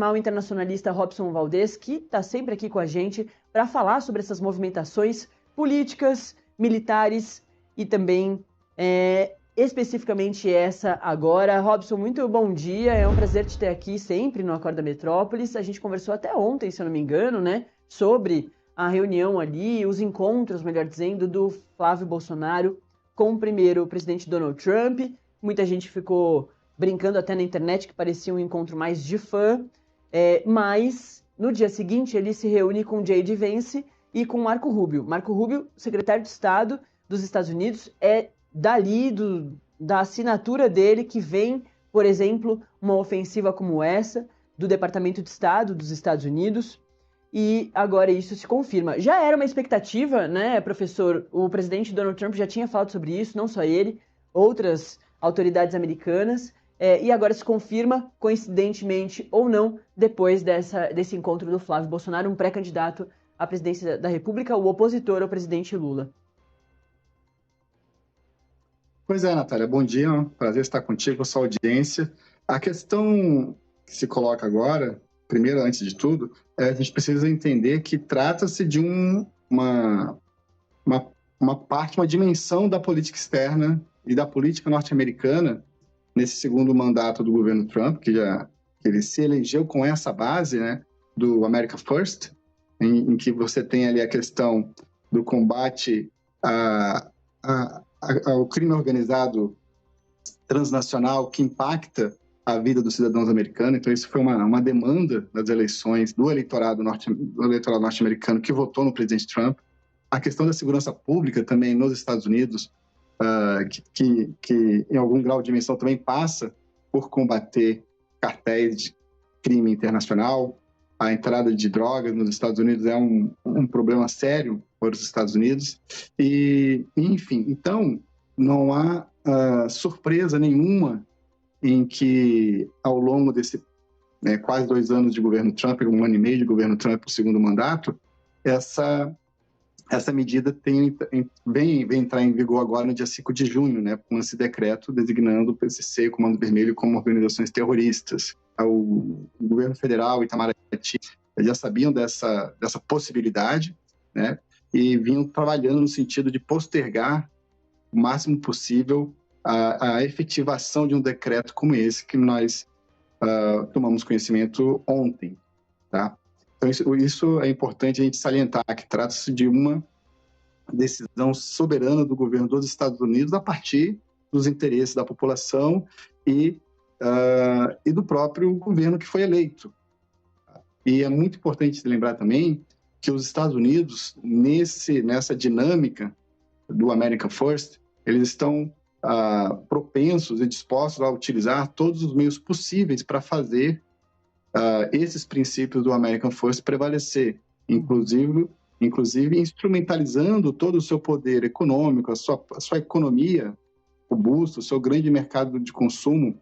chamar o internacionalista Robson Valdez, que está sempre aqui com a gente, para falar sobre essas movimentações políticas, militares e também especificamente essa agora. Robson, muito bom dia, é um prazer te ter aqui sempre no Acorda Metrópolis. A gente conversou até ontem, se eu não me engano, né, sobre a reunião ali, os encontros, melhor dizendo, do Flávio Bolsonaro com primeiro o presidente Donald Trump. Muita gente ficou brincando até na internet que parecia um encontro mais de fã, mas no dia seguinte ele se reúne com J.D. Vance e com Marco Rubio. Marco Rubio, secretário de Estado dos Estados Unidos, é dali, da assinatura dele, que vem, por exemplo, uma ofensiva como essa do Departamento de Estado dos Estados Unidos, e agora isso se confirma. Já era uma expectativa, né, professor? O presidente Donald Trump já tinha falado sobre isso, não só ele, outras autoridades americanas, e agora se confirma, coincidentemente ou não, depois desse encontro do Flávio Bolsonaro, um pré-candidato à presidência da República, o opositor ao presidente Lula. Pois é, Natália, bom dia, prazer estar contigo, com a sua audiência. A questão que se coloca agora, primeiro, antes de tudo, a gente precisa entender que trata-se de uma parte, uma dimensão da política externa e da política norte-americana nesse segundo mandato do governo Trump, que ele se elegeu com essa base, né, do America First, em que você tem ali a questão do combate ao crime organizado transnacional que impacta a vida dos cidadãos americanos. Então, isso foi uma demanda das eleições do eleitorado norte-americano que votou no presidente Trump. A questão da segurança pública também nos Estados Unidos, que em algum grau de dimensão também passa por combater cartéis de crime internacional. A entrada de drogas nos Estados Unidos é um problema sério para os Estados Unidos. E, enfim, então, não há surpresa nenhuma em que, ao longo desse quase 2 anos de governo Trump, 1 ano e meio de governo Trump, o segundo mandato, essa medida vem entrar em vigor agora no dia 5 de junho, né, com esse decreto designando o PCC e o Comando Vermelho como organizações terroristas. O governo federal e Itamaraty já sabiam dessa possibilidade, né, e vinham trabalhando no sentido de postergar o máximo possível a efetivação de um decreto como esse que nós tomamos conhecimento ontem, tá? Então, isso é importante a gente salientar, que trata-se de uma decisão soberana do governo dos Estados Unidos a partir dos interesses da população e do próprio governo que foi eleito. E é muito importante lembrar também que os Estados Unidos, nessa dinâmica do America First, eles estão propensos e dispostos a utilizar todos os meios possíveis para fazer esses princípios do American First prevalecer, inclusive instrumentalizando todo o seu poder econômico, a sua economia robusta, o seu grande mercado de consumo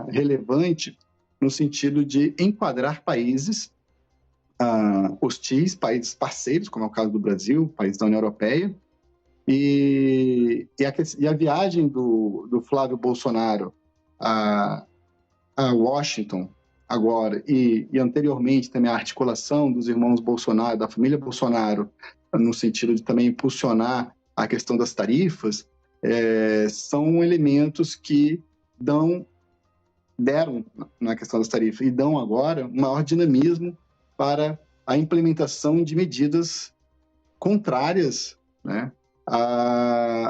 relevante, no sentido de enquadrar países hostis, países parceiros, como é o caso do Brasil, país da União Europeia, e a viagem do Flávio Bolsonaro a Washington agora, e anteriormente também a articulação dos irmãos Bolsonaro, da família Bolsonaro, no sentido de também impulsionar a questão das tarifas, são elementos que deram na questão das tarifas e dão agora um maior dinamismo para a implementação de medidas contrárias, né,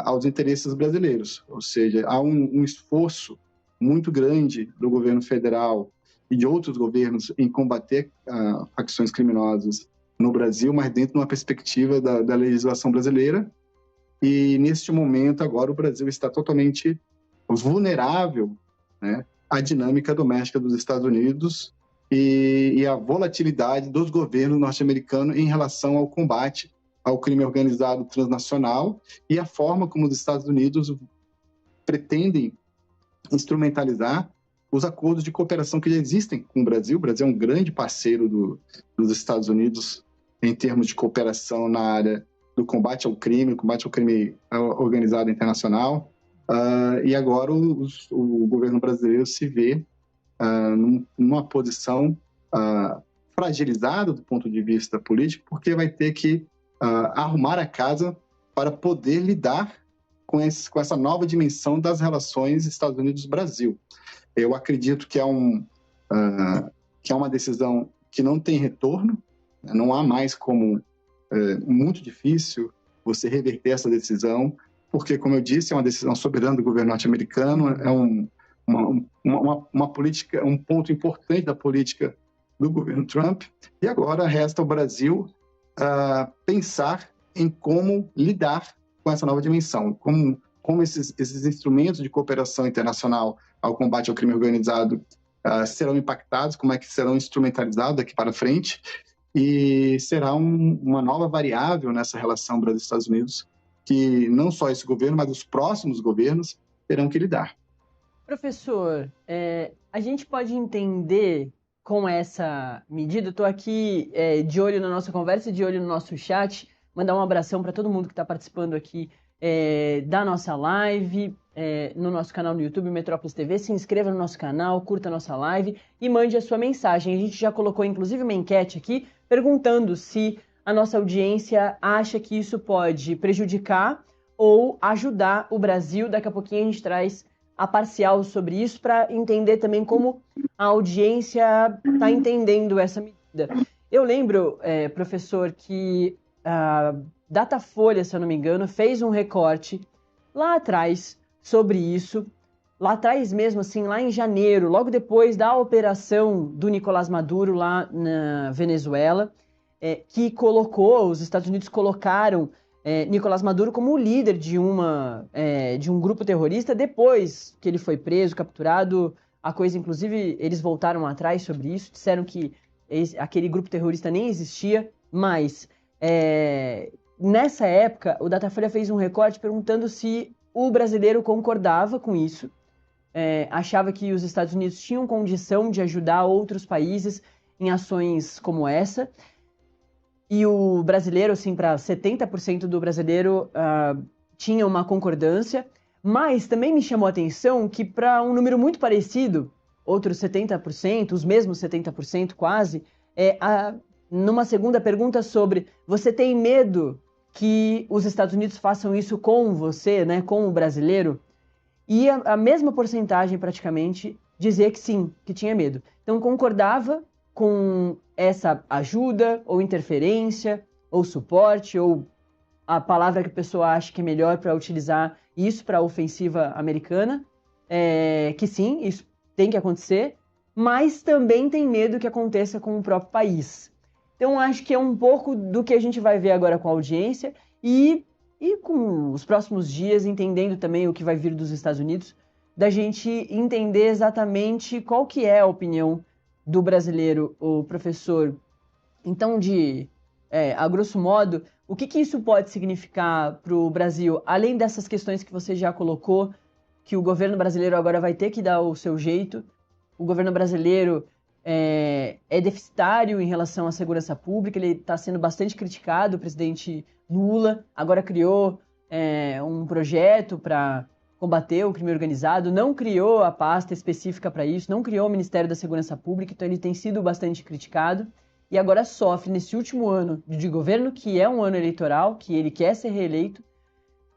aos interesses brasileiros. Ou seja, há um esforço muito grande do governo federal e de outros governos em combater facções criminosas no Brasil, mas dentro de uma perspectiva da legislação brasileira. E, neste momento, agora o Brasil está totalmente vulnerável, né, à dinâmica doméstica dos Estados Unidos e à volatilidade dos governos norte-americanos em relação ao combate ao crime organizado transnacional e a forma como os Estados Unidos pretendem instrumentalizar os acordos de cooperação que já existem com o Brasil. O Brasil é um grande parceiro dos Estados Unidos em termos de cooperação na área do combate ao crime organizado internacional. E agora o governo brasileiro se vê numa posição fragilizada do ponto de vista político, porque vai ter que arrumar a casa para poder lidar com essa nova dimensão das relações Estados Unidos-Brasil. Eu acredito que é uma decisão que não tem retorno, não há mais como, muito difícil você reverter essa decisão, porque, como eu disse, é uma decisão soberana do governo norte-americano, é uma política, um ponto importante da política do governo Trump, e agora resta ao Brasil pensar em como lidar com essa nova dimensão, como esses instrumentos de cooperação internacional ao combate ao crime organizado serão impactados, como é que serão instrumentalizados daqui para frente, e será uma nova variável nessa relação Brasil-Estados Unidos, que não só esse governo, mas os próximos governos terão que lidar. Professor, a gente pode entender com essa medida, estou aqui de olho na nossa conversa, de olho no nosso chat, mandar um abração para todo mundo que está participando aqui da nossa live, no nosso canal no YouTube, Metrópolis TV. Se inscreva no nosso canal, curta a nossa live e mande a sua mensagem. A gente já colocou, inclusive, uma enquete aqui, perguntando se a nossa audiência acha que isso pode prejudicar ou ajudar o Brasil. Daqui a pouquinho a gente traz a parcial sobre isso para entender também como a audiência está entendendo essa medida. Eu lembro, professor, que a Datafolha, se eu não me engano, fez um recorte lá atrás sobre isso, lá atrás mesmo, assim, lá em janeiro, logo depois da operação do Nicolás Maduro lá na Venezuela, que colocou, os Estados Unidos colocaram Nicolás Maduro como o líder de um grupo terrorista. Depois que ele foi preso, capturado, a coisa, inclusive, eles voltaram atrás sobre isso, disseram que aquele grupo terrorista nem existia, mas nessa época o Datafolha fez um recorte perguntando se o brasileiro concordava com isso, achava que os Estados Unidos tinham condição de ajudar outros países em ações como essa. E o brasileiro, assim, para 70% do brasileiro tinha uma concordância, mas também me chamou a atenção que para um número muito parecido, outros 70%, os mesmos 70% quase, numa segunda pergunta sobre: você tem medo que os Estados Unidos façam isso com você, né, com o brasileiro? E a mesma porcentagem praticamente dizia que sim, que tinha medo. Então concordava com essa ajuda, ou interferência, ou suporte, ou a palavra que a pessoa acha que é melhor para utilizar isso para a ofensiva americana, que sim, isso tem que acontecer, mas também tem medo que aconteça com o próprio país. Então acho que é um pouco do que a gente vai ver agora com a audiência e com os próximos dias, entendendo também o que vai vir dos Estados Unidos, da gente entender exatamente qual que é a opinião do brasileiro, o professor. Então, a grosso modo, o que isso pode significar para o Brasil, além dessas questões que você já colocou, que o governo brasileiro agora vai ter que dar o seu jeito? O governo brasileiro é deficitário em relação à segurança pública, ele está sendo bastante criticado. O presidente Lula agora criou um projeto para combater o crime organizado, não criou a pasta específica para isso, não criou o Ministério da Segurança Pública, então ele tem sido bastante criticado e agora sofre nesse último ano de governo, que é um ano eleitoral, que ele quer ser reeleito,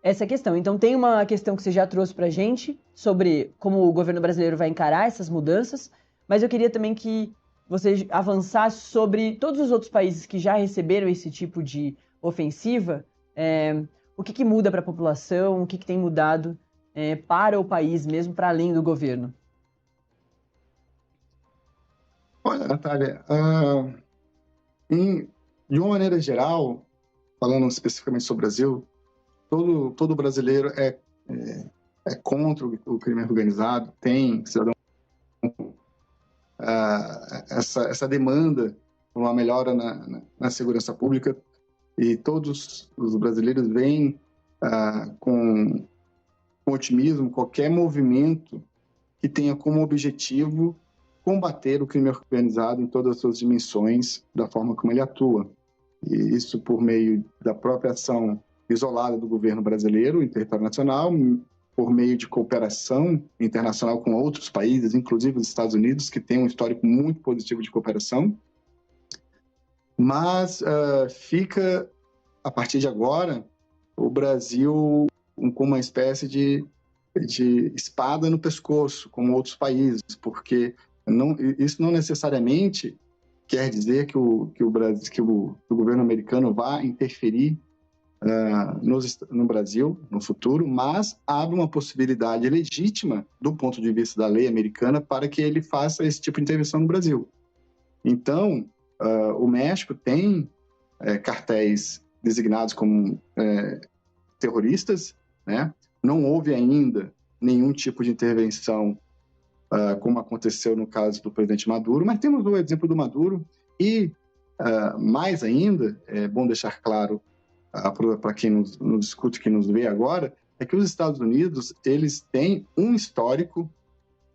essa questão. Então tem uma questão que você já trouxe para a gente sobre como o governo brasileiro vai encarar essas mudanças, mas eu queria também que você avançasse sobre todos os outros países que já receberam esse tipo de ofensiva, o que muda para a população, o que tem mudado para o país mesmo, para além do governo? Olha, Natália, de uma maneira geral, falando especificamente sobre o Brasil, todo brasileiro é contra o crime organizado, tem cidadão essa demanda por uma melhora na segurança pública, e todos os brasileiros veem com otimismo qualquer movimento que tenha como objetivo combater o crime organizado em todas as suas dimensões, da forma como ele atua. E isso por meio da própria ação isolada do governo brasileiro em território nacional, por meio de cooperação internacional com outros países, inclusive os Estados Unidos, que tem um histórico muito positivo de cooperação. Mas fica, a partir de agora, o Brasil com uma espécie de espada no pescoço, como outros países, porque isso não necessariamente quer dizer que o governo americano vá interferir no Brasil no futuro, mas abre uma possibilidade legítima, do ponto de vista da lei americana, para que ele faça esse tipo de intervenção no Brasil. Então, o México tem cartéis designados como terroristas, né? Não houve ainda nenhum tipo de intervenção como aconteceu no caso do presidente Maduro, mas temos o exemplo do Maduro e, mais ainda, é bom deixar claro para quem nos escuta, quem nos vê agora, é que os Estados Unidos eles têm um histórico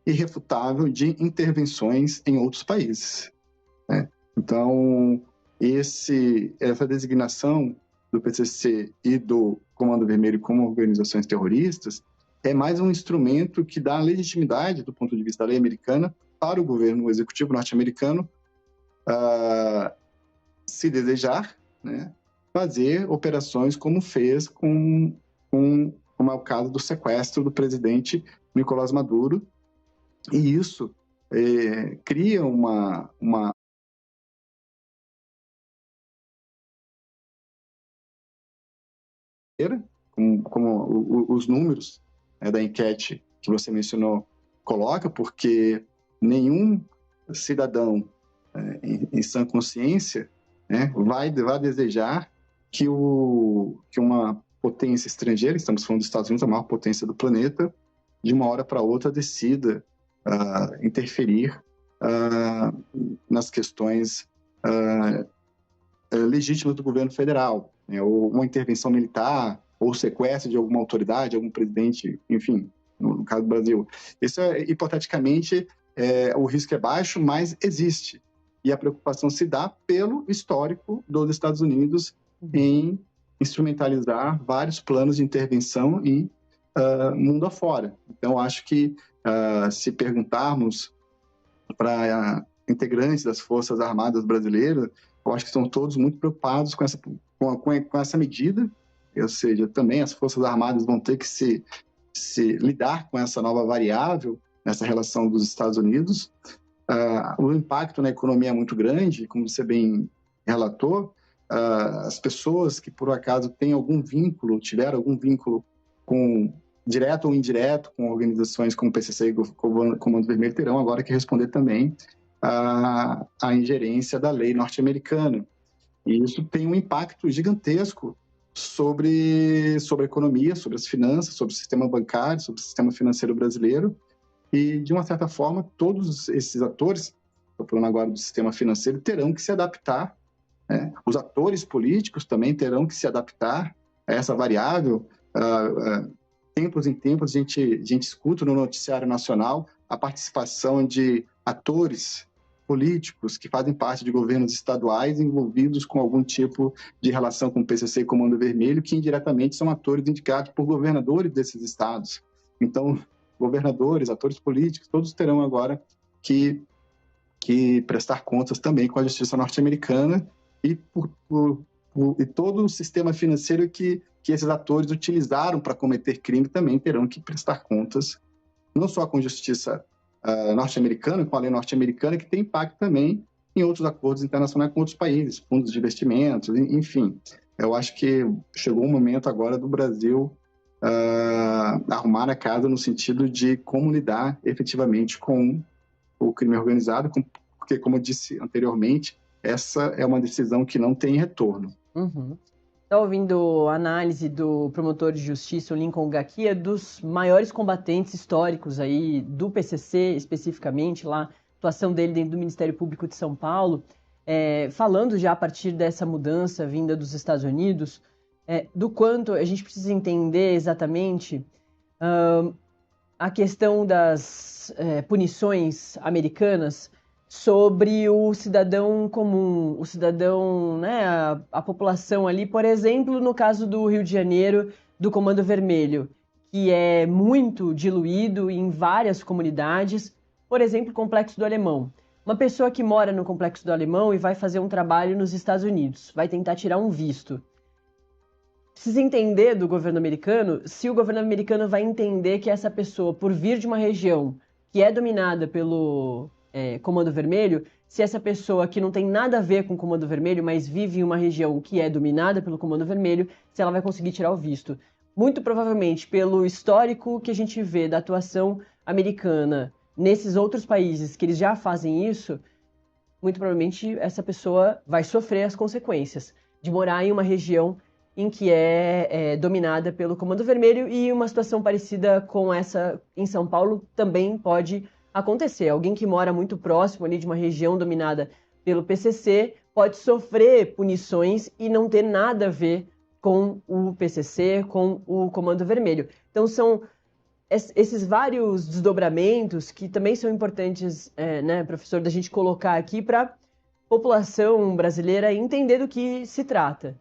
irrefutável de intervenções em outros países, né? Então, essa designação do PCC e do Comando Vermelho como organizações terroristas é mais um instrumento que dá legitimidade, do ponto de vista da lei americana, para o governo executivo norte-americano, se desejar, né, fazer operações como fez como é o caso do sequestro do presidente Nicolás Maduro, e isso cria uma como os números da enquete que você mencionou coloca, porque nenhum cidadão em sã consciência, né, vai desejar que uma potência estrangeira, estamos falando dos Estados Unidos, a maior potência do planeta, de uma hora para outra decida interferir nas questões legítimas do governo federal, né, ou uma intervenção militar, ou sequestro de alguma autoridade, algum presidente, enfim, no caso do Brasil. Isso, hipoteticamente, o risco é baixo, mas existe. E a preocupação se dá pelo histórico dos Estados Unidos em instrumentalizar vários planos de intervenção em mundo afora. Então, acho que se perguntarmos para integrantes das Forças Armadas brasileiras, eu acho que estão todos muito preocupados com essa medida, ou seja, também as Forças Armadas vão ter que se lidar com essa nova variável nessa relação dos Estados Unidos. O impacto na economia é muito grande, como você bem relatou. As pessoas que, por acaso, tiveram algum vínculo direto ou indireto com organizações como o PCC e o Comando Vermelho, terão agora que responder também à ingerência da lei norte-americana. E isso tem um impacto gigantesco sobre a economia, sobre as finanças, sobre o sistema bancário, sobre o sistema financeiro brasileiro. E, de uma certa forma, todos esses atores, estou falando agora do sistema financeiro, terão que se adaptar, né? Os atores políticos também terão que se adaptar a essa variável. Tempos em tempos, a gente escuta no noticiário nacional a participação de atores políticos que fazem parte de governos estaduais envolvidos com algum tipo de relação com o PCC e Comando Vermelho, que indiretamente são atores indicados por governadores desses estados. Então, governadores, atores políticos, todos terão agora que prestar contas também com a justiça norte-americana e todo o sistema financeiro que esses atores utilizaram para cometer crime também terão que prestar contas, não só com a justiça norte-americana, com a lei norte-americana, que tem impacto também em outros acordos internacionais com outros países, fundos de investimentos, enfim. Eu acho que chegou o momento agora do Brasil arrumar a casa no sentido de como lidar efetivamente com o crime organizado, porque, como eu disse anteriormente, essa é uma decisão que não tem retorno. Uhum. Estou ouvindo a análise do promotor de justiça, o Lincoln Gaquia, dos maiores combatentes históricos aí do PCC, especificamente, lá, a atuação dele dentro do Ministério Público de São Paulo, falando já a partir dessa mudança vinda dos Estados Unidos, do quanto a gente precisa entender exatamente a questão das punições americanas sobre o cidadão comum, o cidadão, né, a população ali, por exemplo, no caso do Rio de Janeiro, do Comando Vermelho, que é muito diluído em várias comunidades. Por exemplo, o Complexo do Alemão. Uma pessoa que mora no Complexo do Alemão e vai fazer um trabalho nos Estados Unidos, vai tentar tirar um visto. Precisa entender do governo americano se o governo americano vai entender que essa pessoa, por vir de uma região que é dominada pelo Comando Vermelho, se essa pessoa que não tem nada a ver com o Comando Vermelho, mas vive em uma região que é dominada pelo Comando Vermelho, se ela vai conseguir tirar o visto. Muito provavelmente, pelo histórico que a gente vê da atuação americana nesses outros países que eles já fazem isso, muito provavelmente essa pessoa vai sofrer as consequências de morar em uma região em que é dominada pelo Comando Vermelho, e uma situação parecida com essa em São Paulo também pode acontecer. Alguém que mora muito próximo ali de uma região dominada pelo PCC pode sofrer punições e não ter nada a ver com o PCC, com o Comando Vermelho. Então são esses vários desdobramentos que também são importantes, né, professor, da gente colocar aqui para a população brasileira entender do que se trata.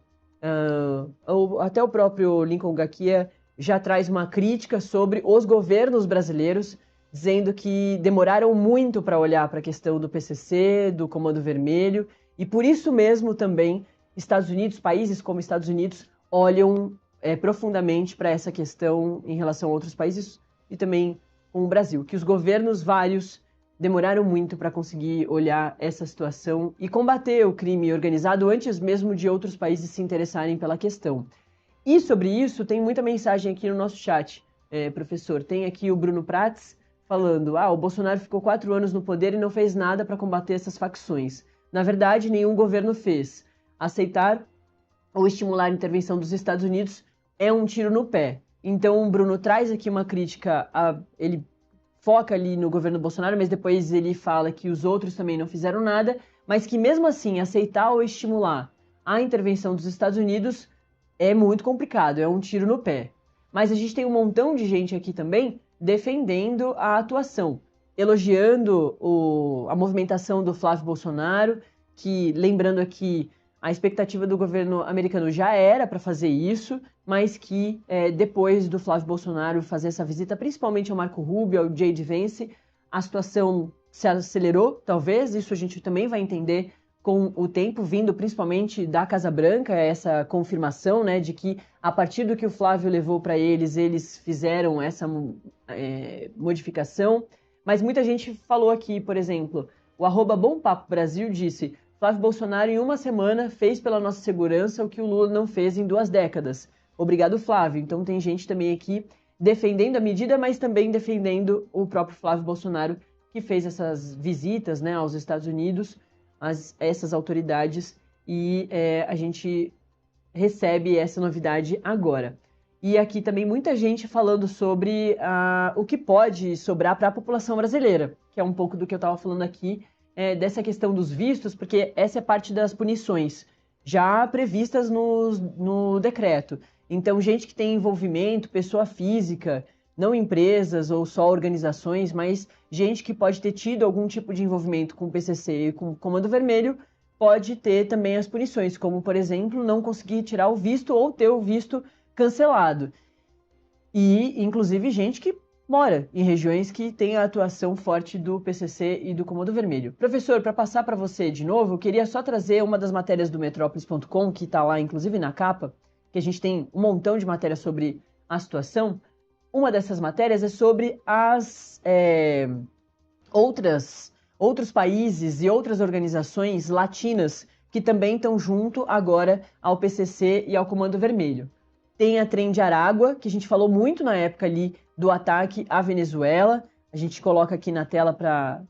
Até o próprio Lincoln Gakia já traz uma crítica sobre os governos brasileiros, dizendo que demoraram muito para olhar para a questão do PCC, do Comando Vermelho, e por isso mesmo também Estados Unidos, países como Estados Unidos, olham profundamente para essa questão em relação a outros países e também com o Brasil, que os governos vários demoraram muito para conseguir olhar essa situação e combater o crime organizado antes mesmo de outros países se interessarem pela questão. E sobre isso, tem muita mensagem aqui no nosso chat, professor. Tem aqui o Bruno Prats falando: o Bolsonaro ficou 4 anos no poder e não fez nada para combater essas facções. Na verdade, nenhum governo fez. Aceitar ou estimular a intervenção dos Estados Unidos é um tiro no pé. Então, o Bruno traz aqui uma crítica, ele foca ali no governo Bolsonaro, mas depois ele fala que os outros também não fizeram nada, mas que mesmo assim aceitar ou estimular a intervenção dos Estados Unidos é muito complicado, é um tiro no pé. Mas a gente tem um montão de gente aqui também defendendo a atuação, elogiando a movimentação do Flávio Bolsonaro, que, lembrando aqui, a expectativa do governo americano já era para fazer isso, mas que depois do Flávio Bolsonaro fazer essa visita, principalmente ao Marco Rubio, ao J.D. Vance, a situação se acelerou, talvez. Isso a gente também vai entender com o tempo, vindo principalmente da Casa Branca, essa confirmação, né, de que a partir do que o Flávio levou para eles fizeram essa modificação. Mas muita gente falou aqui, por exemplo, o @BomPapoBrasil disse: Flávio Bolsonaro, em uma semana, fez pela nossa segurança o que o Lula não fez em 2 décadas. Obrigado, Flávio. Então tem gente também aqui defendendo a medida, mas também defendendo o próprio Flávio Bolsonaro, que fez essas visitas, né, aos Estados Unidos, essas autoridades, e a gente recebe essa novidade agora. E aqui também muita gente falando sobre o que pode sobrar para a população brasileira, que é um pouco do que eu estava falando aqui, dessa questão dos vistos, porque essa é parte das punições já previstas no decreto. Então, gente que tem envolvimento, pessoa física, não empresas ou só organizações, mas gente que pode ter tido algum tipo de envolvimento com o PCC e com o Comando Vermelho, pode ter também as punições, como, por exemplo, não conseguir tirar o visto ou ter o visto cancelado. E, inclusive, gente que mora em regiões que tem a atuação forte do PCC e do Comando Vermelho. Professor, para passar para você de novo, eu queria só trazer uma das matérias do Metrópolis.com, que está lá, inclusive, na capa, que a gente tem um montão de matérias sobre a situação. Uma dessas matérias é sobre outros países e outras organizações latinas que também estão junto agora ao PCC e ao Comando Vermelho. Tem a Tren de Aragua, que a gente falou muito na época ali do ataque à Venezuela. A gente coloca aqui na tela para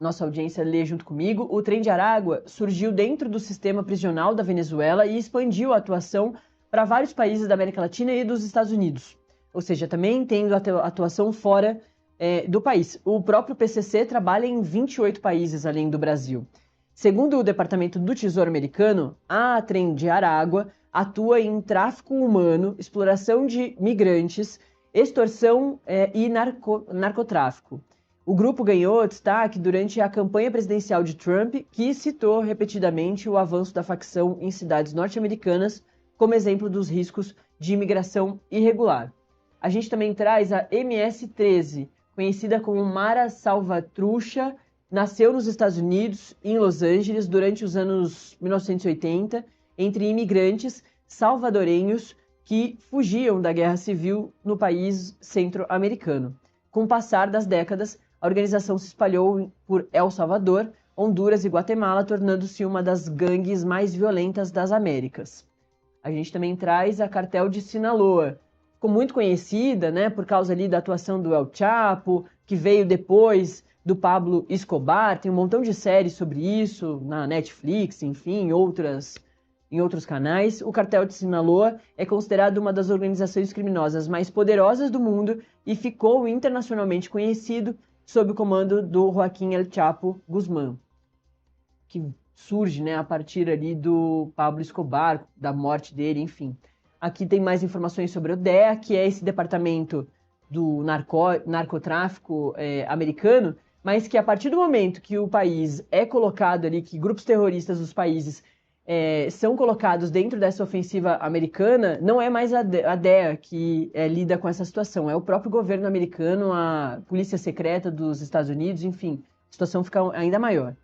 nossa audiência ler junto comigo. O Tren de Aragua surgiu dentro do sistema prisional da Venezuela e expandiu a atuação para vários países da América Latina e dos Estados Unidos. Ou seja, também tendo atuação fora do país. O próprio PCC trabalha em 28 países além do Brasil. Segundo o Departamento do Tesouro americano, a Tren de Aragua atua em tráfico humano, exploração de migrantes, extorsão e narcotráfico. O grupo ganhou destaque durante a campanha presidencial de Trump, que citou repetidamente o avanço da facção em cidades norte-americanas como exemplo dos riscos de imigração irregular. A gente também traz a MS-13, conhecida como Mara Salvatrucha, nasceu nos Estados Unidos, em Los Angeles, durante os anos 1980, entre imigrantes salvadorenhos que fugiam da guerra civil no país centro-americano. Com o passar das décadas, a organização se espalhou por El Salvador, Honduras e Guatemala, tornando-se uma das gangues mais violentas das Américas. A gente também traz a Cartel de Sinaloa, ficou muito conhecida, né, por causa ali da atuação do El Chapo, que veio depois do Pablo Escobar, tem um montão de séries sobre isso na Netflix, enfim, em outros canais. O Cartel de Sinaloa é considerado uma das organizações criminosas mais poderosas do mundo e ficou internacionalmente conhecido sob o comando do Joaquim El Chapo Guzmán, que surge, né, a partir ali do Pablo Escobar, da morte dele, enfim. Aqui tem mais informações sobre o DEA, que é esse departamento do narcotráfico americano, mas que a partir do momento que o país é colocado ali, que grupos terroristas dos países são colocados dentro dessa ofensiva americana, não é mais a DEA que lida com essa situação, é o próprio governo americano, a polícia secreta dos Estados Unidos, enfim, a situação fica ainda maior.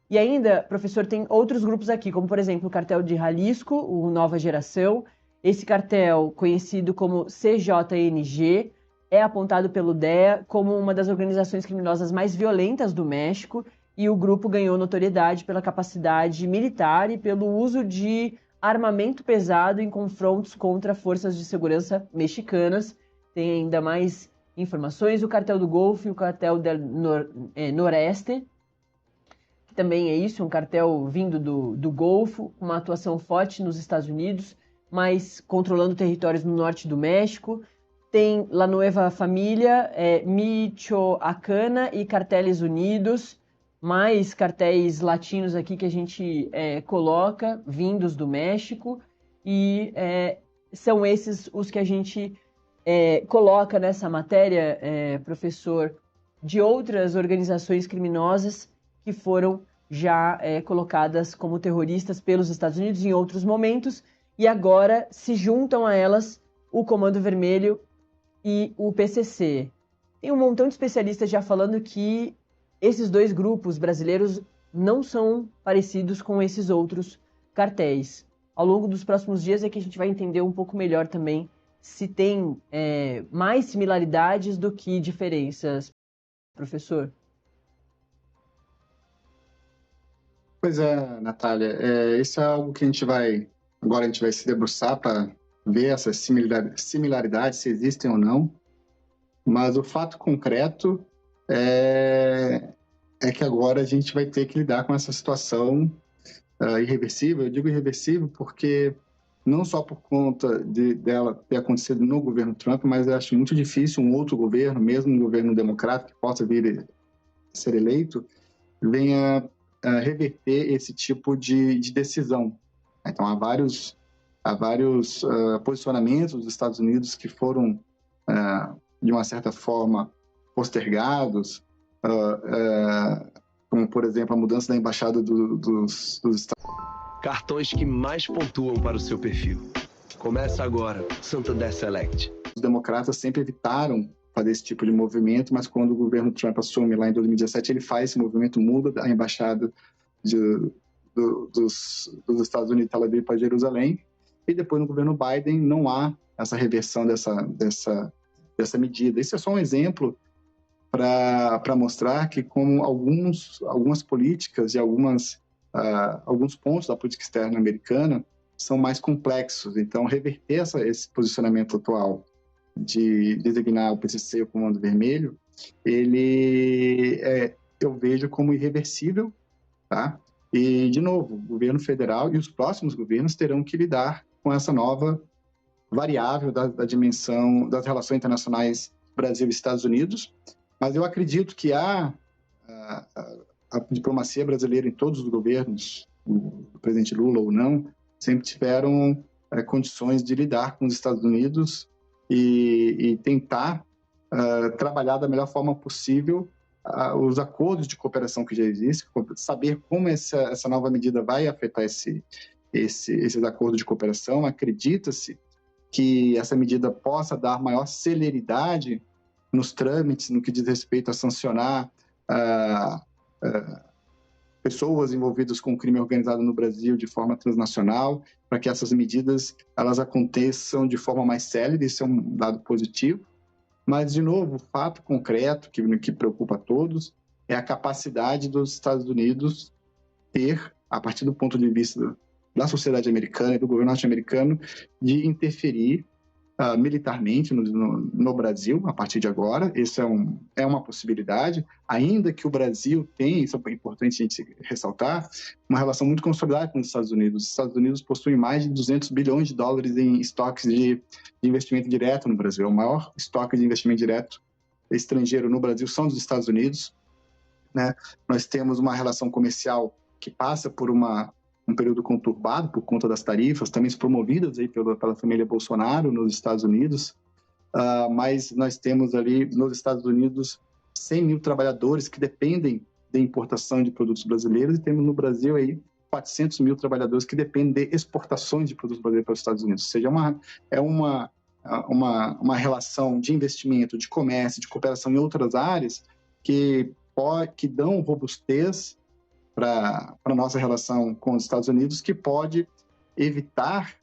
E ainda, professor, tem outros grupos aqui, como por exemplo o Cartel de Jalisco, o Nova Geração. Esse cartel, conhecido como CJNG, é apontado pelo DEA como uma das organizações criminosas mais violentas do México, e o grupo ganhou notoriedade pela capacidade militar e pelo uso de armamento pesado em confrontos contra forças de segurança mexicanas. Tem ainda mais informações, o Cartel do Golfo e o Cartel del Noreste, que também é isso, um cartel vindo do Golfo, uma atuação forte nos Estados Unidos, mas controlando territórios no norte do México. Tem La Nueva Familia, Michoacana e Carteles Unidos, mais cartéis latinos aqui que a gente coloca, vindos do México, e são esses os que a gente coloca nessa matéria, professor, de outras organizações criminosas que foram já colocadas como terroristas pelos Estados Unidos em outros momentos, e agora se juntam a elas o Comando Vermelho e o PCC. Tem um montão de especialistas já falando que esses dois grupos brasileiros não são parecidos com esses outros cartéis. Ao longo dos próximos dias é que a gente vai entender um pouco melhor também se tem mais similaridades do que diferenças, professor. Pois é, Natália, isso é algo que agora a gente vai se debruçar para ver essas similaridades, se existem ou não, mas o fato concreto é que agora a gente vai ter que lidar com essa situação irreversível. Eu digo irreversível porque não só por conta dela ter acontecido no governo Trump, mas eu acho muito difícil um outro governo, mesmo um governo democrata que possa vir a ser eleito, venha reverter esse tipo de decisão. Então, há vários posicionamentos dos Estados Unidos que foram, de uma certa forma, postergados, como, por exemplo, a mudança da embaixada dos Estados Unidos. Cartões que mais pontuam para o seu perfil. Começa agora, Santander Select. Os democratas sempre evitaram fazer esse tipo de movimento, mas quando o governo Trump assume lá em 2017, ele faz esse movimento, muda a embaixada dos Estados Unidos de Tel Aviv para Jerusalém, e depois no governo Biden não há essa reversão dessa medida. Isso é só um exemplo para mostrar que como algumas políticas e alguns pontos da política externa americana são mais complexos. Então, reverter esse posicionamento atual de designar o PCC, o Comando Vermelho, eu vejo como irreversível, tá? E, de novo, o governo federal e os próximos governos terão que lidar com essa nova variável da dimensão das relações internacionais Brasil e Estados Unidos, mas eu acredito que a diplomacia brasileira em todos os governos, do presidente Lula ou não, sempre tiveram condições de lidar com os Estados Unidos e tentar trabalhar da melhor forma possível os acordos de cooperação que já existem, saber como essa nova medida vai afetar esses acordos de cooperação. Acredita-se que essa medida possa dar maior celeridade nos trâmites, no que diz respeito a sancionar pessoas envolvidas com crime organizado no Brasil de forma transnacional, para que essas medidas elas aconteçam de forma mais célere. Isso é um dado positivo. Mas, de novo, o fato concreto que preocupa a todos é a capacidade dos Estados Unidos ter, a partir do ponto de vista da sociedade americana e do governo norte-americano, de interferir militarmente no Brasil, a partir de agora. Isso é uma possibilidade, ainda que o Brasil tenha, isso é importante a gente ressaltar, uma relação muito consolidada com os Estados Unidos. Os Estados Unidos possuem mais de 200 bilhões de dólares em estoques de investimento direto no Brasil. O maior estoque de investimento direto estrangeiro no Brasil são dos Estados Unidos, né? Nós temos uma relação comercial que passa por um período conturbado por conta das tarifas, também promovidas aí pela família Bolsonaro nos Estados Unidos, mas nós temos ali nos Estados Unidos 100 mil trabalhadores que dependem da importação de produtos brasileiros, e temos no Brasil aí 400 mil trabalhadores que dependem de exportações de produtos brasileiros para os Estados Unidos. Ou seja, é uma relação de investimento, de comércio, de cooperação em outras áreas que dão robustez para a nossa relação com os Estados Unidos, que pode evitar,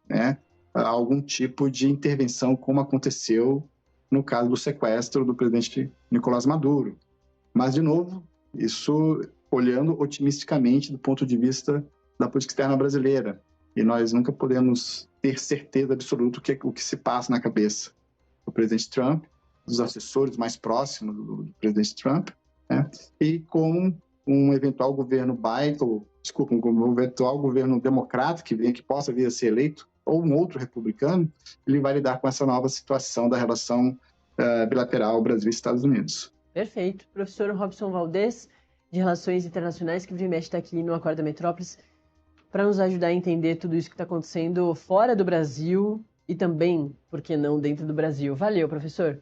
né, algum tipo de intervenção, como aconteceu no caso do sequestro do presidente Nicolás Maduro. Mas, de novo, isso olhando otimisticamente do ponto de vista da política externa brasileira. E nós nunca podemos ter certeza absoluta o que se passa na cabeça do presidente Trump, dos assessores mais próximos do presidente Trump, né, e com um eventual governo um eventual governo democrata que possa vir a ser eleito, ou um outro republicano, ele vai lidar com essa nova situação da relação bilateral Brasil e Estados Unidos. Perfeito. Professor Robson Valdez, de Relações Internacionais, que vem mexe está aqui no Acorda Metrópolis, para nos ajudar a entender tudo isso que está acontecendo fora do Brasil e também, por que não, dentro do Brasil. Valeu, professor.